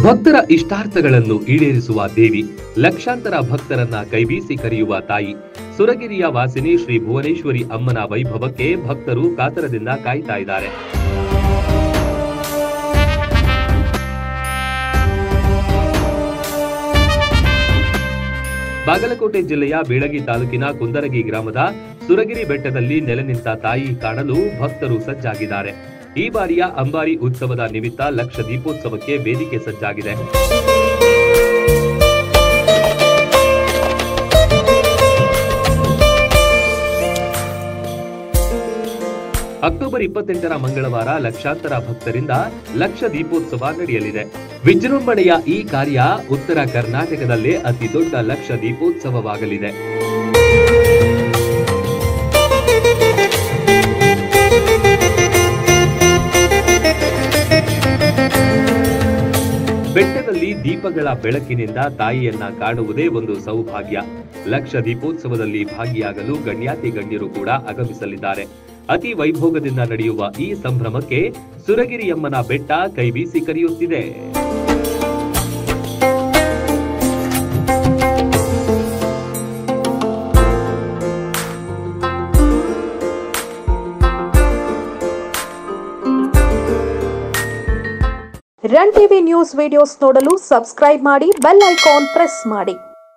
ಭಕ್ತರ ಇಷ್ಟಾರ್ಥಗಳನ್ನು ಈಡೇರಿಸುವ ದೇವಿ, ಲಕ್ಷಾಂತರ ಭಕ್ತರನ್ನ ಕೈಬೀಸಿ ಕರೆಯುವ ತಾಯಿ, ಸುರಗಿರಿಯ ವಾಸಿನಿ ಶ್ರೀ ಭುವನೇಶ್ವರಿ ಅಮ್ಮನ ವೈಭವಕ್ಕೆ ಭಕ್ತರು ಕಾತರದಿಂದ ಕಾಯ್ತಾ ಇದ್ದಾರೆ. ಬಾಗಲಕೋಟೆ ಜಿಲ್ಲೆಯ ಬೀಳಗಿ ತಾಲೂಕಿನ ಕುಂದರಗಿ ಗ್ರಾಮದ ಸುರಗಿರಿ ಬೆಟ್ಟದಲ್ಲಿ ನೆಲೆ ನಿಂತ ತಾಯಿ ಕಾಣಲು ಭಕ್ತರು ಸಜ್ಜಾಗಿದ್ದಾರೆ. ಈ ಬಾರಿಯ ಅಂಬಾರಿ ಉತ್ಸವದ ನಿಮಿತ್ತ ಲಕ್ಷ ದೀಪೋತ್ಸವಕ್ಕೆ ವೇದಿಕೆ ಸಜ್ಜಾಗಿದೆ. ಅಕ್ಟೋಬರ್ 28ರ ಮಂಗಳವಾರ ಲಕ್ಷಾಂತರ ಭಕ್ತರಿಂದ ಲಕ್ಷ ದೀಪೋತ್ಸವ ನಡೆಯಲಿದೆ. ವಿಜೃಂಭಣೆಯ ಈ ಕಾರ್ಯ ಉತ್ತರ ಕರ್ನಾಟಕದಲ್ಲೇ ಅತಿ ದೊಡ್ಡ ಲಕ್ಷ ದೀಪೋತ್ಸವವಾಗಲಿದೆ. ಬೆಟ್ಟದಲ್ಲಿ ದೀಪಗಳ ಬೆಳಕಿನಿಂದ ತಾಯಿಯನ್ನ ಕಾಣುವುದೇ ಒಂದು ಸೌಭಾಗ್ಯ. ಲಕ್ಷ ದೀಪೋತ್ಸವದಲ್ಲಿ ಭಾಗಿಯಾಗಲು ಗಣ್ಯಾತಿ ಗಣ್ಯರು ಕೂಡ ಆಗಮಿಸಲಿದ್ದಾರೆ. ಅತಿ ವೈಭೋಗದಿಂದ ನಡೆಯುವ ಈ ಸಂಭ್ರಮಕ್ಕೆ ಸುರಗಿರಿಯಮ್ಮನ ಬೆಟ್ಟ ಕೈಬೀಸಿ ಕರೆಯುತ್ತಿದೆ. ರನ್ ಟಿವಿ ನ್ಯೂಸ್ ವಿಡಿಯೋಸ್ ನೋಡಲು ಸಬ್ಸ್ಕ್ರೈಬ್ ಮಾಡಿ, ಬೆಲ್ ಐಕಾನ್ ಪ್ರೆಸ್ ಮಾಡಿ.